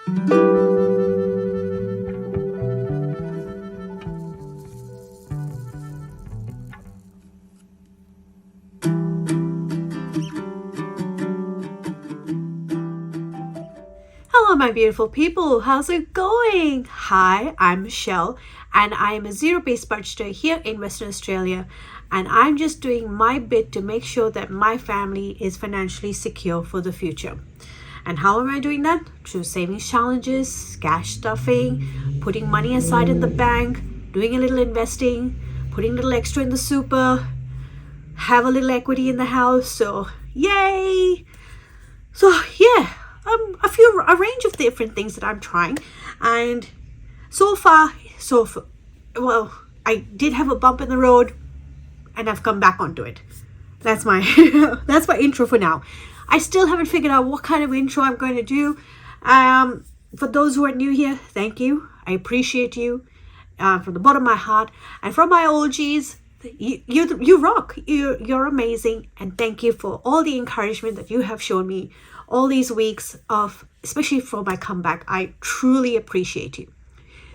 Hello, my beautiful people. How's it going? Hi, I'm Michelle, and I am a zero-based budgeter here in Western Australia. And I'm just doing my bit to make sure that my family is financially secure for the future. And how am I doing that? Through savings challenges, cash stuffing, putting money aside in the bank, doing a little investing, putting a little extra in the super, have a little equity in the house. So, yay! So, yeah. A range of different things that I'm trying, and so far, well, I did have a bump in the road, and I've come back onto it. That's my that's my intro for now. I still haven't figured out what kind of intro I'm going to do. For those who are new here, thank you. I appreciate you from the bottom of my heart, and from my OGs. You rock. You're amazing, and thank you for all the encouragement that you have shown me all these weeks of, especially for my comeback. I truly appreciate you.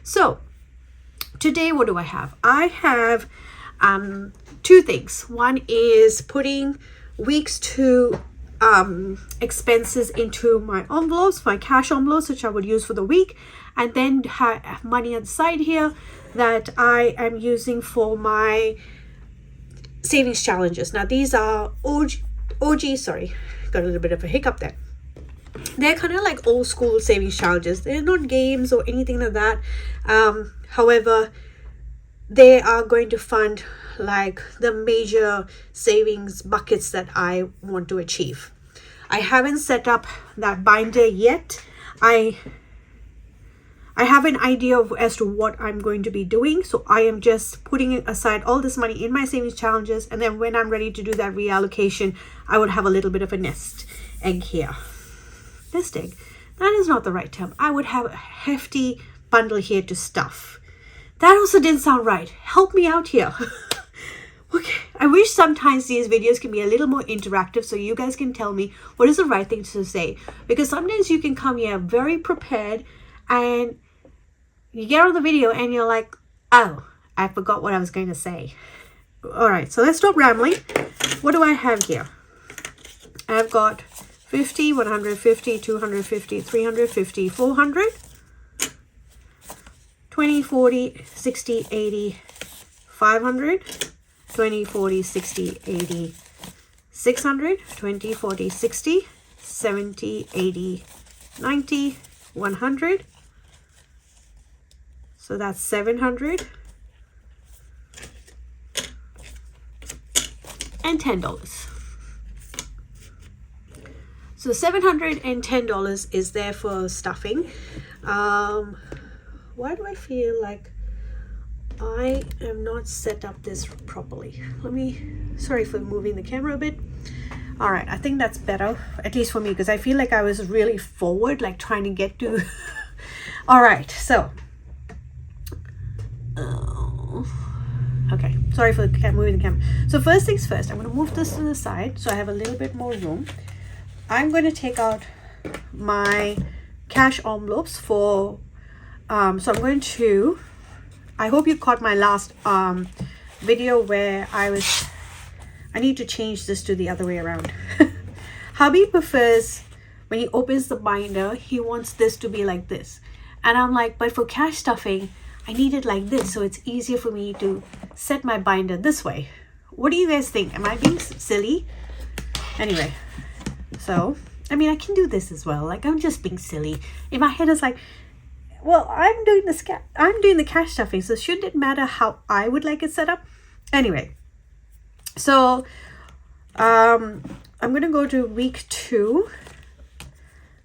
So today, what do I have? I have two things. One is putting weeks to expenses into my envelopes, my cash envelopes, which I would use for the week, and then have money on the side here that I am using for my savings challenges. Now these are OG, sorry, got a little bit of a hiccup there. They're kind of like old school savings challenges. They're not games or anything like that. However, they are going to fund like the major savings buckets that I want to achieve. I haven't set up that binder yet. I have an idea as to what I'm going to be doing. So I am just putting aside all this money in my savings challenges. And then when I'm ready to do that reallocation, I would have a little bit of a nest egg here. Nest egg. That is not the right term. I would have a hefty bundle here to stuff. That also didn't sound right. Help me out here. Okay. I wish sometimes these videos can be a little more interactive so you guys can tell me what is the right thing to say. Because sometimes you can come here very prepared and you get on the video and you're like, oh, I forgot what I was going to say. All right, so let's stop rambling. What do I have here? I've got 50, 150, 250, 350, 400, 20, 40, 60, 80, 500, 20, 40, 60, 80, 600, 20, 40, 60, 70, 80, 90, 100. So that's 700 and $10. So $710 is there for stuffing. Why do I feel like I am not set up this properly? Sorry for moving the camera a bit. All right, I think that's better, at least for me, because I feel like I was really forward, like trying to get to. All right, so. Okay, sorry for moving the camera. So first things first, I'm going to move this to the side so I have a little bit more room. I'm going to take out my cash envelopes for, so I'm going to, I hope you caught my last video where I need to change this to the other way around. Hubby prefers, when he opens the binder, he wants this to be like this. And I'm like, but for cash stuffing, I need it like this, so it's easier for me to set my binder this way. What do you guys think? Am I being silly? Anyway. So, I mean, I can do this as well. Like, I'm just being silly. In my head, it's like, well, I'm doing the cash stuffing, so shouldn't it matter how I would like it set up? Anyway, so I'm going to go to week 2.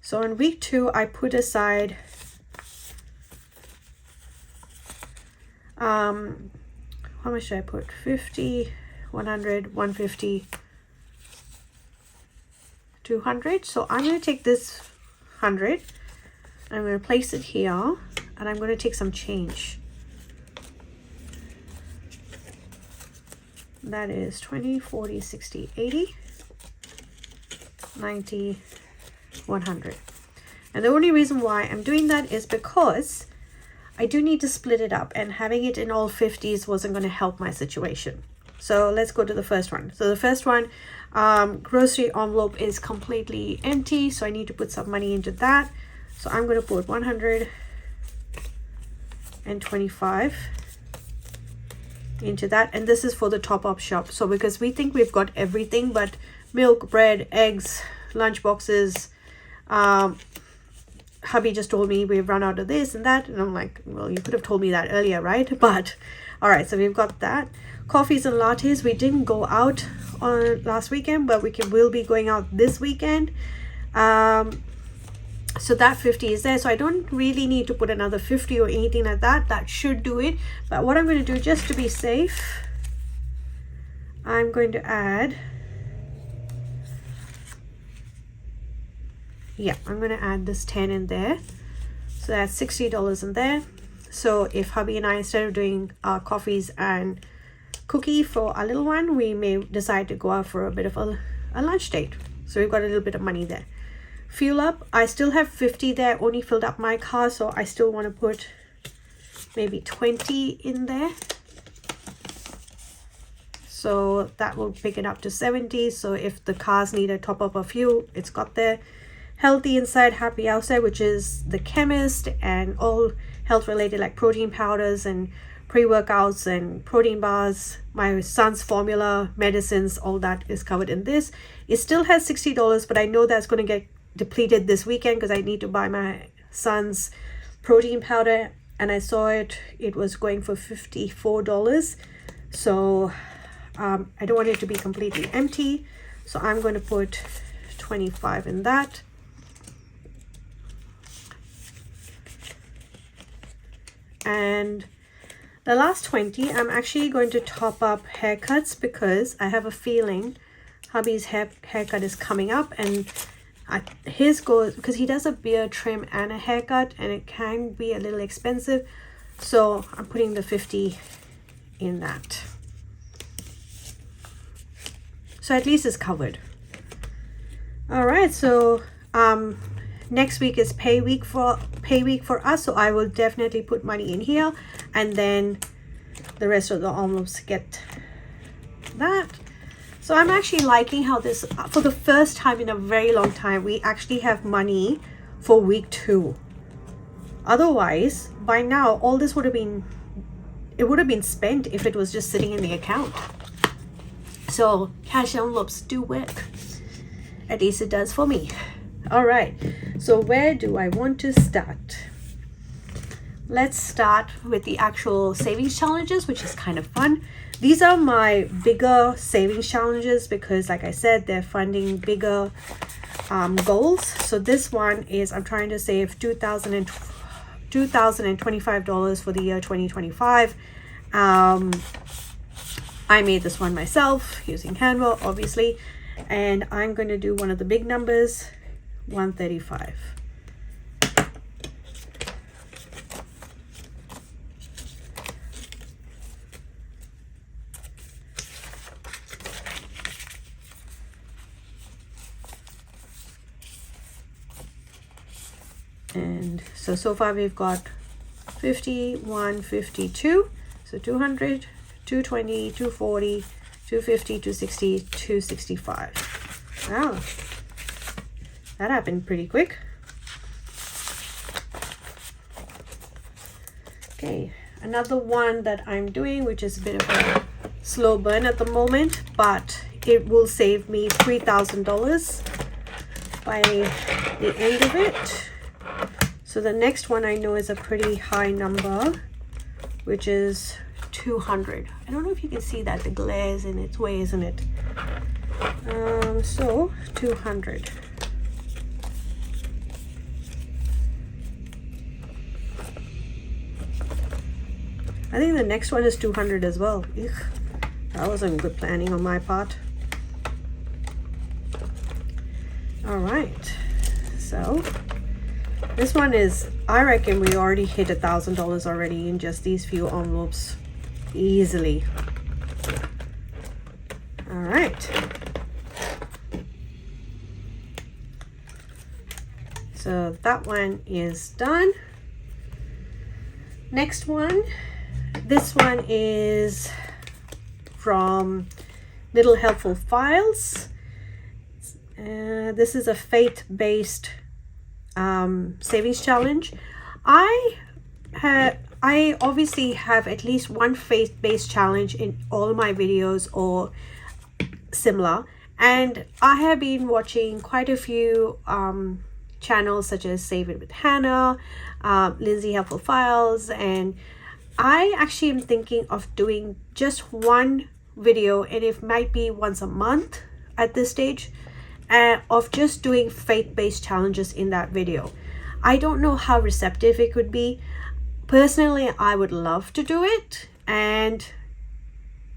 So in week 2, I put aside how much should I put? 50, 100, 150, 200. So I'm going to take this 100, I'm going to place it here, and I'm going to take some change. That is 20, 40, 60, 80, 90, 100. And the only reason why I'm doing that is because I do need to split it up, and having it in all 50s wasn't going to help my situation. So let's go to the first one. So the first one, grocery envelope is completely empty, so I need to put some money into that. So I'm going to put 125 into that, and this is for the top-up shop. So because we think we've got everything but milk, bread, eggs, lunch boxes, hubby just told me we've run out of this and that, and I'm like, well, you could have told me that earlier, right? But all right, so we've got that. Coffees and lattes, we didn't go out on last weekend, but we'll be going out this weekend. So that 50 is there, so I don't really need to put another 50 or anything like that. That should do it. But what I'm going to do, just to be safe, I'm going to add, I'm going to add this 10 in there. So that's $60 in there. So if hubby and I, instead of doing our coffees and cookie for our little one, we may decide to go out for a bit of a lunch date. So we've got a little bit of money there. Fuel up, I still have 50 there, only filled up my car, so I still want to put maybe 20 in there. So that will pick it up to 70. So if the cars need a top up of fuel, it's got there. Healthy inside, happy outside, which is the chemist and all health related like protein powders and pre-workouts and protein bars, my son's formula, medicines, all that is covered in this. It still has $60, but I know that's going to get depleted this weekend because I need to buy my son's protein powder, and I saw it was going for $54. So I don't want it to be completely empty, so I'm going to put 25 in that. And the last 20, I'm actually going to top up haircuts because I have a feeling hubby's haircut is coming up, and his goes because he does a beard trim and a haircut, and it can be a little expensive. So I'm putting the 50 in that. So at least it's covered. All right, so next week is pay week for us, so I will definitely put money in here, and then the rest of the envelopes get that. So I'm actually liking how this, for the first time in a very long time, we actually have money for week 2. Otherwise, by now, all this would have been spent if it was just sitting in the account. So cash envelopes do work. At least it does for me. All right, so where do I want to start? Let's start with the actual savings challenges, which is kind of fun. These are my bigger savings challenges because, like I said, they're funding bigger goals. So this one is I'm trying to save $2,025 for the year 2025. I made this one myself using Canva, obviously, and I'm going to do one of the big numbers, 135. And so far we've got 51, 52, so 200, 220, 240, 250, 260, 265. Wow, that happened pretty quick. Okay, another one that I'm doing, which is a bit of a slow burn at the moment, but it will save me $3,000 by the end of it. So the next one I know is a pretty high number, which is 200. I don't know if you can see that, the glare is in its way, isn't it? So 200. I think the next one is 200 as well. Ugh, that wasn't good planning on my part. All right, so this one is, I reckon we already hit $1,000 already in just these few envelopes easily. All right. So that one is done. Next one, this one is from Little Helpful Files. This is a faith-based savings challenge. I obviously have at least one faith-based challenge in all my videos or similar, and I have been watching quite a few channels such as Save It with Hannah, Lindsay Helpful Files, and I actually am thinking of doing just one video, and it might be once a month at this stage, of just doing faith-based challenges in that video. I don't know how receptive it could be. Personally, I would love to do it,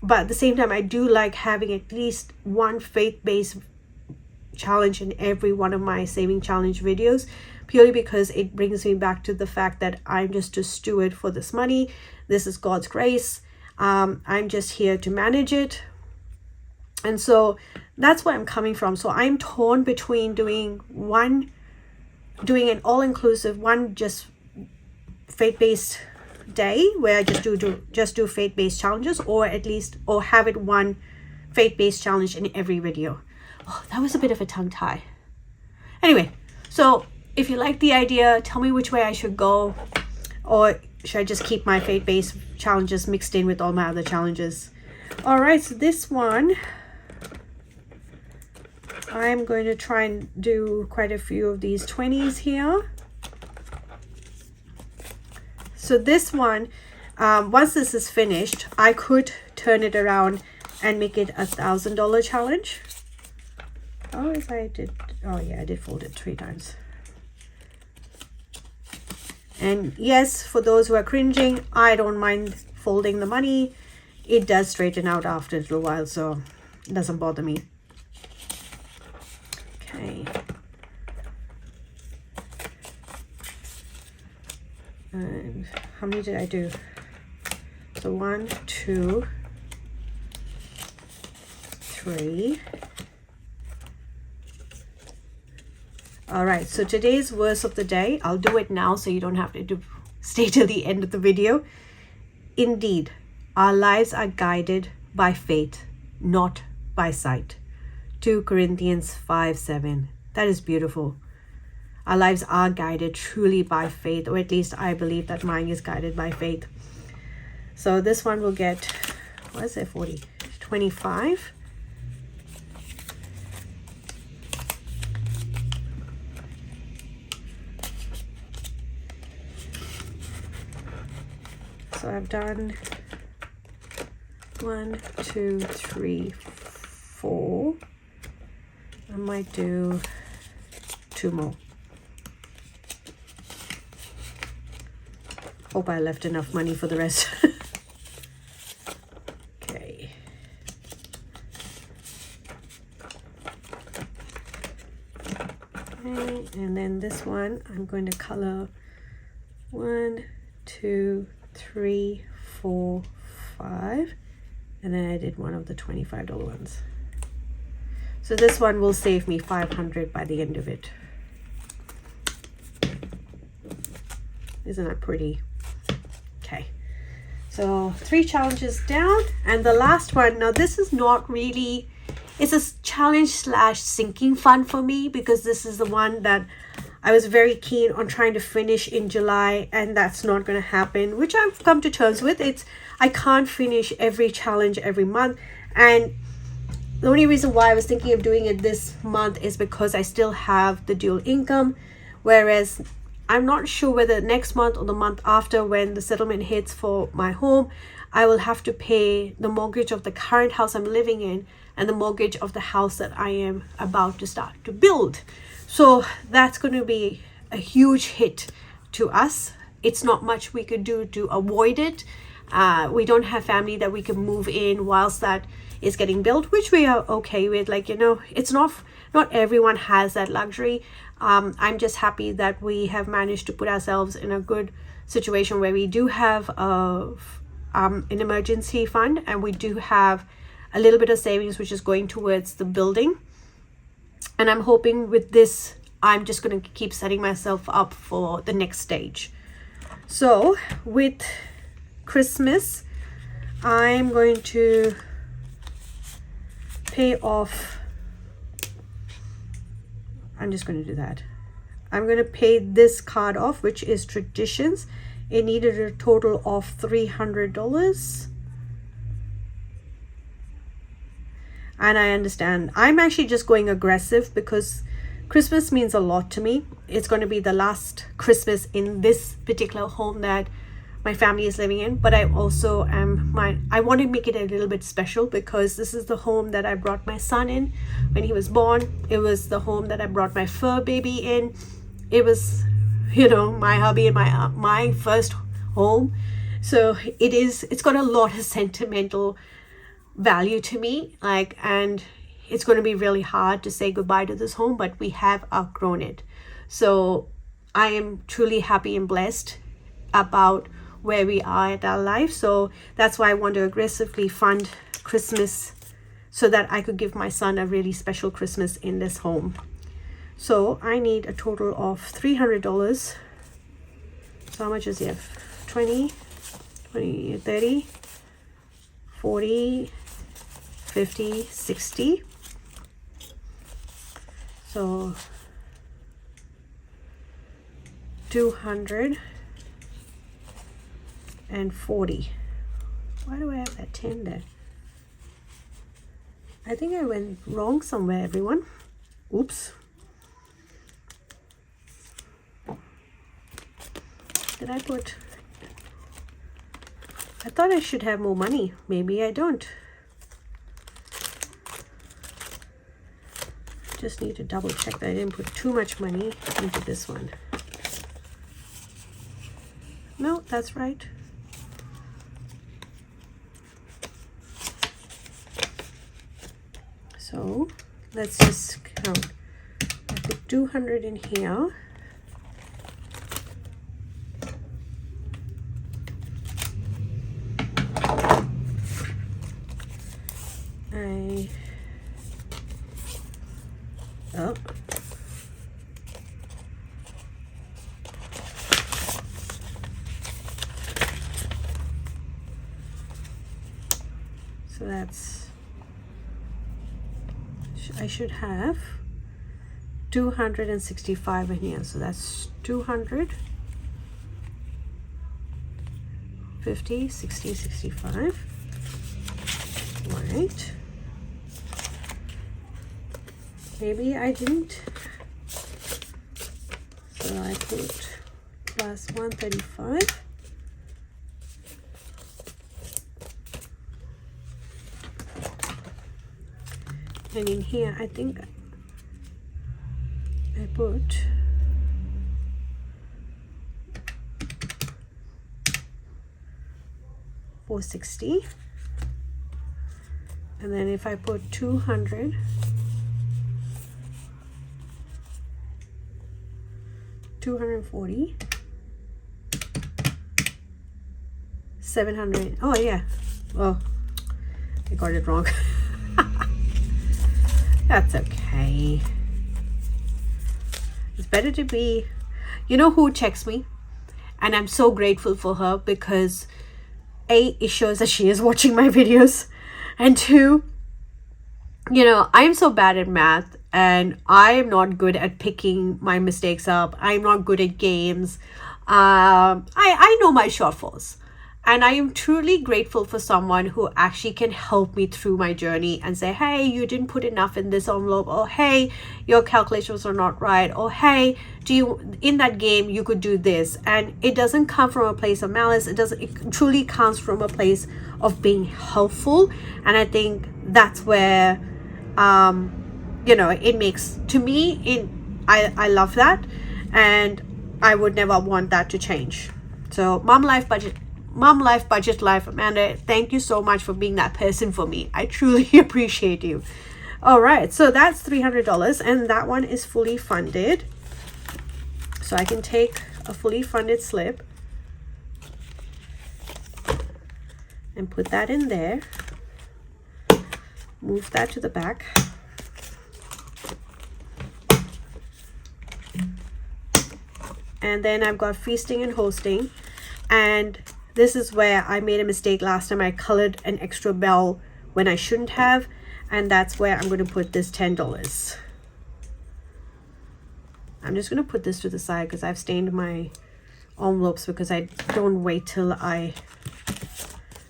but at the same time, I do like having at least one faith-based challenge in every one of my saving challenge videos, purely because it brings me back to the fact that I'm just a steward for this money. This is God's grace. I'm just here to manage it. And so that's where I'm coming from. So I'm torn between doing an all-inclusive one, just faith-based day where I just do faith-based challenges, or have it one faith-based challenge in every video. Oh, that was a bit of a tongue tie. Anyway, so if you like the idea, tell me which way I should go, or should I just keep my faith-based challenges mixed in with all my other challenges? All right, so this one, I'm going to try and do quite a few of these 20s here. So this one, once this is finished, I could turn it around and make it $1,000 challenge. Oh, I did fold it 3 times. And yes, for those who are cringing, I don't mind folding the money. It does straighten out after a little while, so it doesn't bother me. Okay. And how many did I do? So 1, 2, 3. All right, so today's verse of the day, I'll do it now so you don't have to stay till the end of the video. Indeed, our lives are guided by faith, not by sight. 2 Corinthians 5:7. That is beautiful. Our lives are guided truly by faith, or at least I believe that mine is guided by faith. So this one will get, what is it, 40? 25. So I've done 1, 2, 3, 4. I might do 2 more. Hope I left enough money for the rest. Okay. Okay, and then this one, I'm going to color 1, 2, 3, 4, 5, and then I did one of the $25 ones. So this one will save me $500 by the end of it. Isn't that pretty? Okay, so 3 challenges down, and the last one, now this is not really, it's a challenge / sinking fund for me, because this is the one that I was very keen on trying to finish in July, and that's not going to happen, which I've come to terms with. I can't finish every challenge every month, and the only reason why I was thinking of doing it this month is because I still have the dual income, whereas I'm not sure whether next month or the month after, when the settlement hits for my home, I will have to pay the mortgage of the current house I'm living in and the mortgage of the house that I am about to start to build. So that's going to be a huge hit to us. It's not much we could do to avoid it. We don't have family that we can move in whilst that is getting built, which we are okay with. Like, it's not everyone has that luxury. I'm just happy that we have managed to put ourselves in a good situation where we do have an emergency fund, and we do have a little bit of savings which is going towards the building. And I'm hoping with this I'm just going to keep setting myself up for the next stage. So with Christmas, I'm going to pay off. I'm just going to do that. I'm going to pay this card off, which is Traditions. It needed a total of $300. And I understand. I'm actually just going aggressive because Christmas means a lot to me. It's going to be the last Christmas in this particular home that my family is living in, but I also I want to make it a little bit special because this is the home that I brought my son in when he was born. It was the home that I brought my fur baby in. It was, you know, my hubby and my first home. So it's got a lot of sentimental value to me, like, and it's going to be really hard to say goodbye to this home, but we have outgrown it. So I am truly happy and blessed about where we are at our life. So that's why I want to aggressively fund Christmas so that I could give my son a really special Christmas in this home. So I need a total of $300. So how much is it? 20, 30, 40, 50, 60. So 240. Why do I have that 10 there? I think I went wrong somewhere, everyone. Oops. Did I put... I thought I should have more money. Maybe I don't. Just need to double check that I didn't put too much money into this one. No, that's right. So let's just count. I put 200 in here. Oh. So that's, I should have 265 in here. So that's 200, 50, 60, 65. Right. Maybe I didn't. So I put plus 135. And in here, I think I put $460. And then if I put 200, 240, 700. Oh yeah. Oh, I got it wrong. That's okay. It's better to be, you know who checks me? And I'm so grateful for her because A, it shows that she is watching my videos. And two, you know, I'm so bad at math and I'm not good at picking my mistakes up. I'm not good at games. I know my shortfalls. And I am truly grateful for someone who actually can help me through my journey and say, hey, you didn't put enough in this envelope. Or, hey, your calculations are not right. Or, hey, in that game, you could do this. And it doesn't come from a place of malice. It truly comes from a place of being helpful. And I think that's where, you know, it makes, to me, I love that. And I would never want that to change. So, Mom Life Budget Life, Amanda, thank you so much for being that person for me. I truly appreciate you. All right, so that's $300 and that one is fully funded. So I can take a fully funded slip and put that in there. Move that to the back. And then I've got feasting and hosting. And this is where I made a mistake last time. I colored an extra bell when I shouldn't have. And that's where I'm going to put this $10. I'm just going to put this to the side because I've stained my envelopes because I don't wait till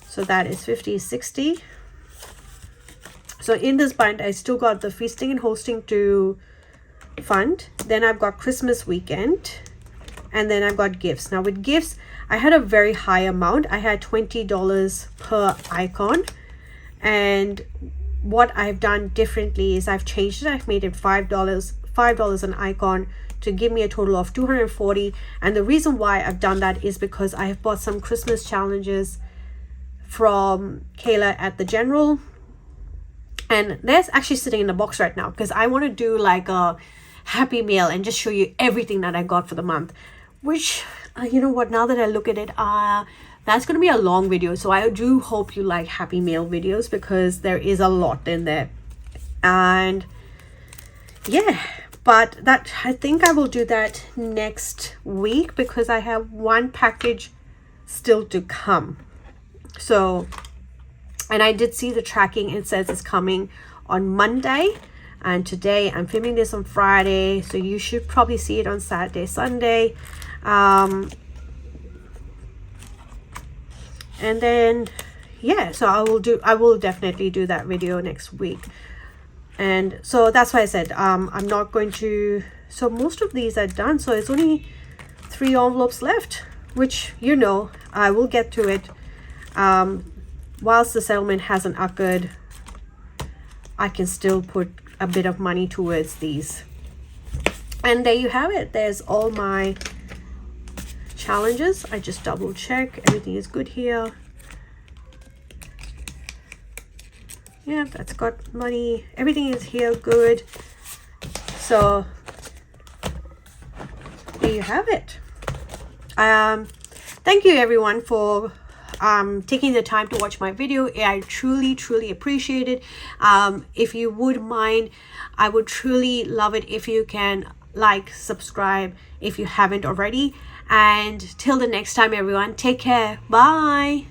so that is 50, 60. So in this bind, I still got the feasting and hosting to fund. Then I've got Christmas weekend. And then I've got gifts. Now with gifts, I had a very high amount. I had $20 per icon. And what I've done differently is I've changed it. I've made it $5 an icon to give me a total of $240. And the reason why I've done that is because I have bought some Christmas challenges from Kayla at the General. And that's actually sitting in the box right now because I want to do like a happy meal and just show you everything that I got for the month. Which, you know what, now that I look at it, that's going to be a long video. So I do hope you like happy meal videos because there is a lot in there. And yeah, but that, I think I will do that next week because I have one package still to come. So, and I did see the tracking. It says it's coming on Monday. And today I'm filming this on Friday. So you should probably see it on Saturday, Sunday. And then, yeah, so I will definitely do that video next week. And so that's why I said, I'm not going to, so most of these are done. So it's only 3 envelopes left, which, you know, I will get to it. Whilst the settlement hasn't occurred, I can still put a bit of money towards these. And there you have it. There's all my challenges. I just double check everything is good here. Yeah, that's got money. Everything is here good. So there you have it. Thank you everyone for taking the time to watch my video. I truly appreciate it. If you would mind, I would truly love it if you can like, subscribe if you haven't already. And till the next time everyone, take care. Bye.